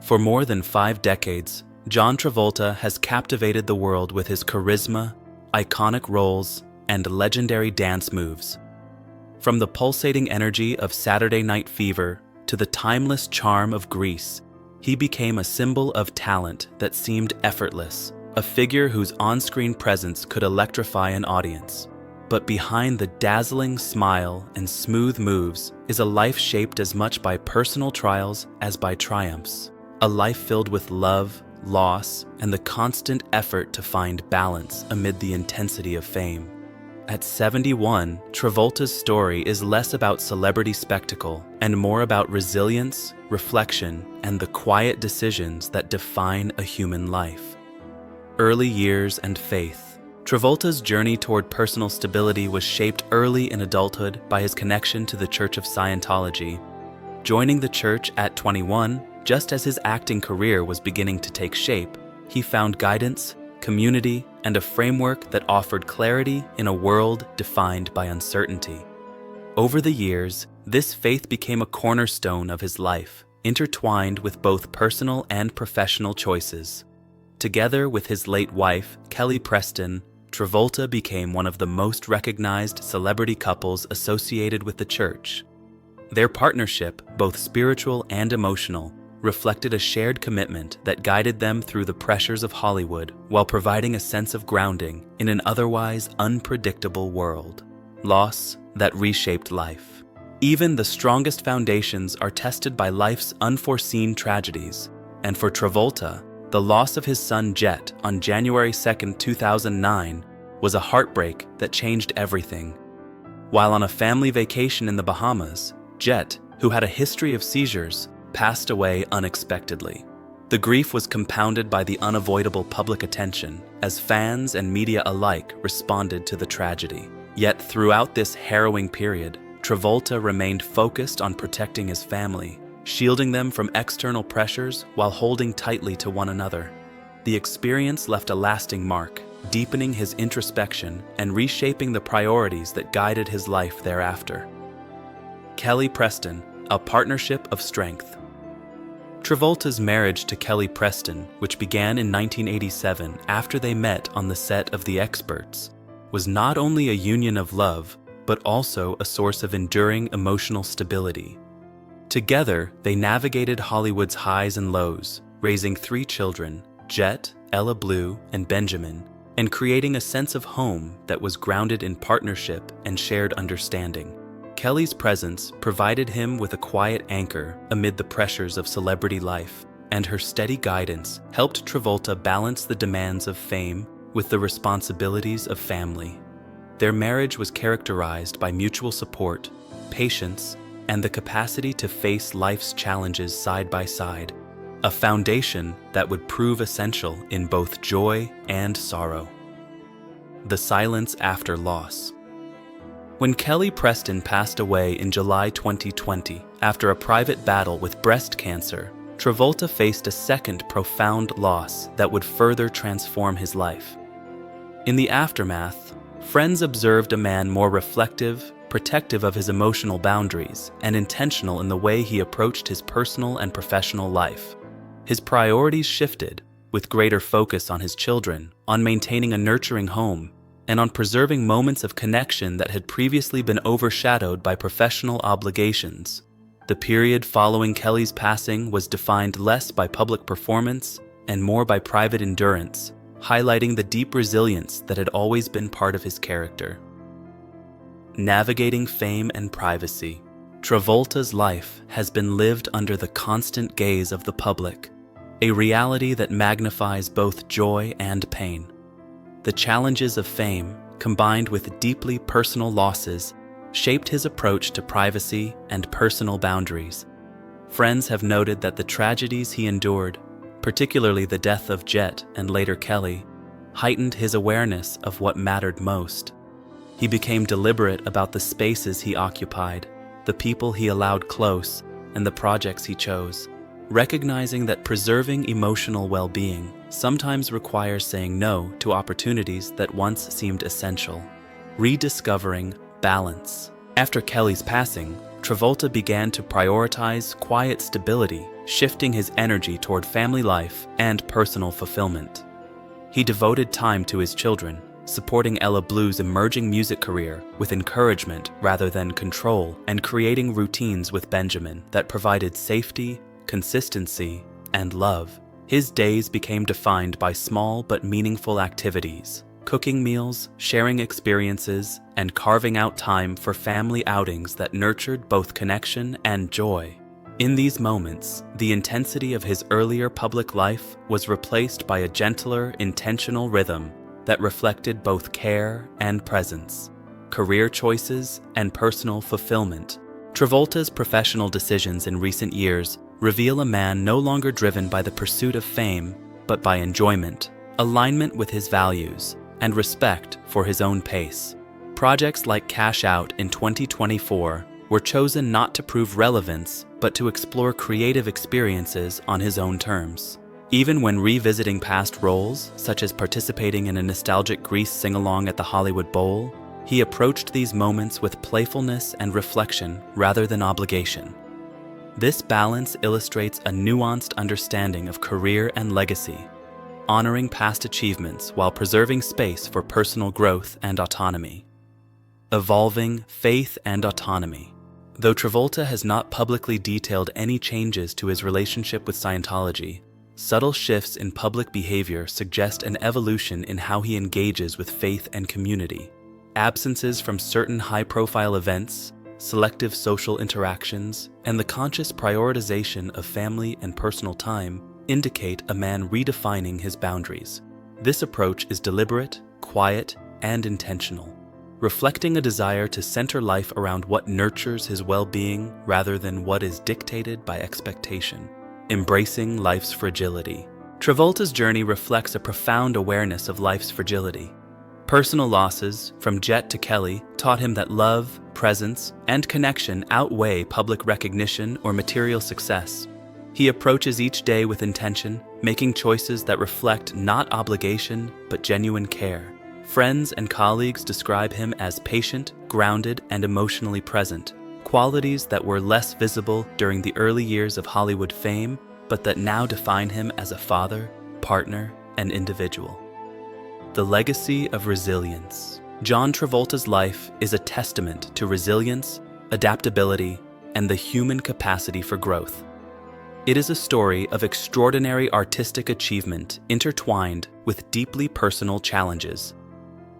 For more than 5 decades, John Travolta has captivated the world with his charisma, iconic roles, and legendary dance moves. From the pulsating energy of Saturday Night Fever to the timeless charm of Grease, he became a symbol of talent that seemed effortless, a figure whose on-screen presence could electrify an audience. But behind the dazzling smile and smooth moves is a life shaped as much by personal trials as by triumphs. A life filled with love, loss, and the constant effort to find balance amid the intensity of fame. At 71, Travolta's story is less about celebrity spectacle and more about resilience, reflection, and the quiet decisions that define a human life. Early years and faith. Travolta's journey toward personal stability was shaped early in adulthood by his connection to the Church of Scientology. Joining the church at 21, just as his acting career was beginning to take shape, he found guidance, community, and a framework that offered clarity in a world defined by uncertainty. Over the years, this faith became a cornerstone of his life, intertwined with both personal and professional choices. Together with his late wife, Kelly Preston, Travolta became one of the most recognized celebrity couples associated with the church. Their partnership, both spiritual and emotional, reflected a shared commitment that guided them through the pressures of Hollywood while providing a sense of grounding in an otherwise unpredictable world. Loss that reshaped life. Even the strongest foundations are tested by life's unforeseen tragedies, and for Travolta, the loss of his son Jet on January 2, 2009 was a heartbreak that changed everything. While on a family vacation in the Bahamas, Jet, who had a history of seizures, passed away unexpectedly. The grief was compounded by the unavoidable public attention as fans and media alike responded to the tragedy. Yet throughout this harrowing period, Travolta remained focused on protecting his family, shielding them from external pressures while holding tightly to one another. The experience left a lasting mark, deepening his introspection and reshaping the priorities that guided his life thereafter. Kelly Preston, a partnership of strength. Travolta's marriage to Kelly Preston, which began in 1987 after they met on the set of The Experts, was not only a union of love, but also a source of enduring emotional stability. Together, they navigated Hollywood's highs and lows, raising 3 children, Jet, Ella Blue, and Benjamin, and creating a sense of home that was grounded in partnership and shared understanding. Kelly's presence provided him with a quiet anchor amid the pressures of celebrity life, and her steady guidance helped Travolta balance the demands of fame with the responsibilities of family. Their marriage was characterized by mutual support, patience, and the capacity to face life's challenges side by side, a foundation that would prove essential in both joy and sorrow. The silence after loss. When Kelly Preston passed away in July 2020 after a private battle with breast cancer, Travolta faced a second profound loss that would further transform his life. In the aftermath, friends observed a man more reflective, protective of his emotional boundaries, and intentional in the way he approached his personal and professional life. His priorities shifted, with greater focus on his children, on maintaining a nurturing home, and on preserving moments of connection that had previously been overshadowed by professional obligations. The period following Kelly's passing was defined less by public performance and more by private endurance, highlighting the deep resilience that had always been part of his character. Navigating fame and privacy. Travolta's life has been lived under the constant gaze of the public, a reality that magnifies both joy and pain. The challenges of fame, combined with deeply personal losses, shaped his approach to privacy and personal boundaries. Friends have noted that the tragedies he endured, particularly the death of Jet and later Kelly, heightened his awareness of what mattered most. He became deliberate about the spaces he occupied, the people he allowed close, and the projects he chose, recognizing that preserving emotional well-being sometimes requires saying no to opportunities that once seemed essential. Rediscovering balance. After Kelly's passing, Travolta began to prioritize quiet stability shifting his energy toward family life and personal fulfillment. He devoted time to his children, supporting Ella Blue's emerging music career with encouragement rather than control, and creating routines with Benjamin that provided safety, consistency, and love. His days became defined by small but meaningful activities, cooking meals, sharing experiences, and carving out time for family outings that nurtured both connection and joy. In these moments, the intensity of his earlier public life was replaced by a gentler, intentional rhythm that reflected both care and presence, career choices and personal fulfillment. Travolta's professional decisions in recent years reveal a man no longer driven by the pursuit of fame, but by enjoyment, alignment with his values, and respect for his own pace. Projects like Cash Out in 2024 were chosen not to prove relevance, but to explore creative experiences on his own terms. Even when revisiting past roles, such as participating in a nostalgic Grease sing-along at the Hollywood Bowl, he approached these moments with playfulness and reflection rather than obligation. This balance illustrates a nuanced understanding of career and legacy, honoring past achievements while preserving space for personal growth and autonomy. Evolving faith and autonomy. Though Travolta has not publicly detailed any changes to his relationship with Scientology, subtle shifts in public behavior suggest an evolution in how he engages with faith and community. Absences from certain high-profile events, selective social interactions, and the conscious prioritization of family and personal time indicate a man redefining his boundaries. This approach is deliberate, quiet, and intentional, reflecting a desire to center life around what nurtures his well-being rather than what is dictated by expectation. Embracing life's fragility. Travolta's journey reflects a profound awareness of life's fragility. Personal losses, from Jet to Kelly, taught him that love, presence, and connection outweigh public recognition or material success. He approaches each day with intention, making choices that reflect not obligation, but genuine care. Friends and colleagues describe him as patient, grounded, and emotionally present, qualities that were less visible during the early years of Hollywood fame, but that now define him as a father, partner, and individual. The legacy of resilience. John Travolta's life is a testament to resilience, adaptability, and the human capacity for growth. It is a story of extraordinary artistic achievement intertwined with deeply personal challenges.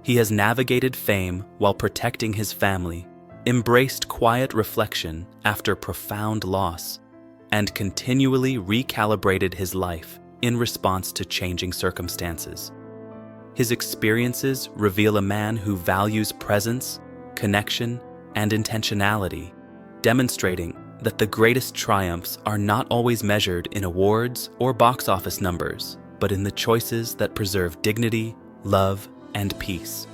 He has navigated fame while protecting his family, embraced quiet reflection after profound loss, and continually recalibrated his life in response to changing circumstances. His experiences reveal a man who values presence, connection, and intentionality, demonstrating that the greatest triumphs are not always measured in awards or box office numbers, but in the choices that preserve dignity, love, and peace.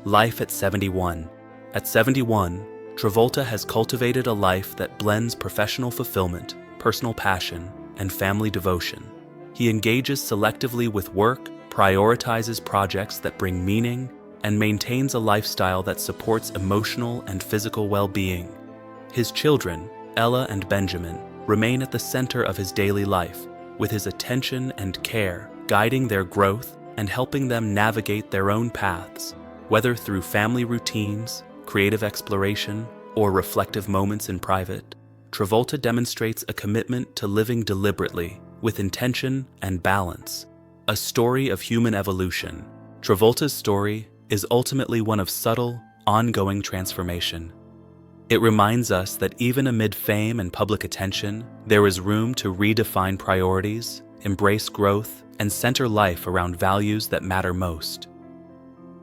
Life at 71. At 71, Travolta has cultivated a life that blends professional fulfillment, personal passion, and family devotion. He engages selectively with work, prioritizes projects that bring meaning, and maintains a lifestyle that supports emotional and physical well-being. His children, Ella and Benjamin, remain at the center of his daily life, with his attention and care guiding their growth and helping them navigate their own paths, whether through family routines, creative exploration, or reflective moments in private. Travolta demonstrates a commitment to living deliberately, with intention and balance. A story of human evolution. Travolta's story is ultimately one of subtle, ongoing transformation. It reminds us that even amid fame and public attention, there is room to redefine priorities, embrace growth, and center life around values that matter most.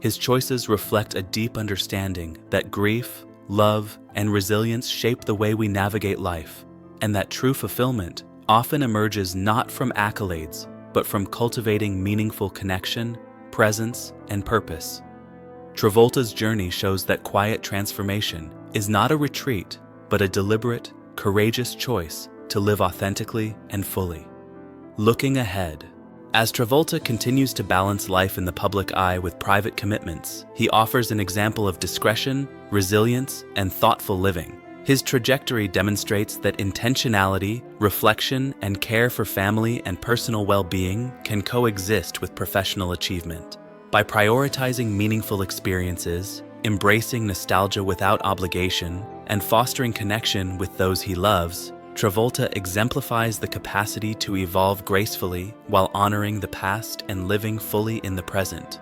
His choices reflect a deep understanding that grief, love, and resilience shape the way we navigate life, and that true fulfillment often emerges not from accolades, but from cultivating meaningful connection, presence, and purpose. Travolta's journey shows that quiet transformation is not a retreat, but a deliberate, courageous choice to live authentically and fully. Looking ahead. As Travolta continues to balance life in the public eye with private commitments, he offers an example of discretion, resilience, and thoughtful living. His trajectory demonstrates that intentionality, reflection, and care for family and personal well-being can coexist with professional achievement. By prioritizing meaningful experiences, embracing nostalgia without obligation, and fostering connection with those he loves, Travolta exemplifies the capacity to evolve gracefully while honoring the past and living fully in the present.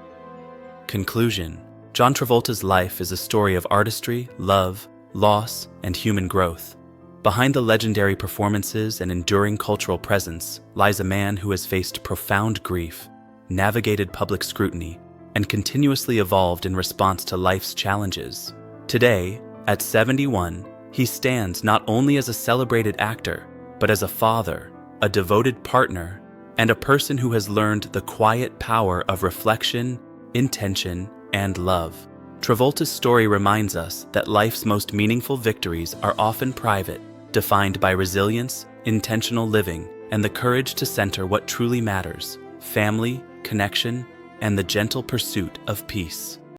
Conclusion: John Travolta's life is a story of artistry, love, loss, and human growth. Behind the legendary performances and enduring cultural presence lies a man who has faced profound grief, navigated public scrutiny, and continuously evolved in response to life's challenges. Today, at 71, he stands not only as a celebrated actor, but as a father, a devoted partner, and a person who has learned the quiet power of reflection, intention, and love. Travolta's story reminds us that life's most meaningful victories are often private, defined by resilience, intentional living, and the courage to center what truly matters: family, connection, and the gentle pursuit of peace.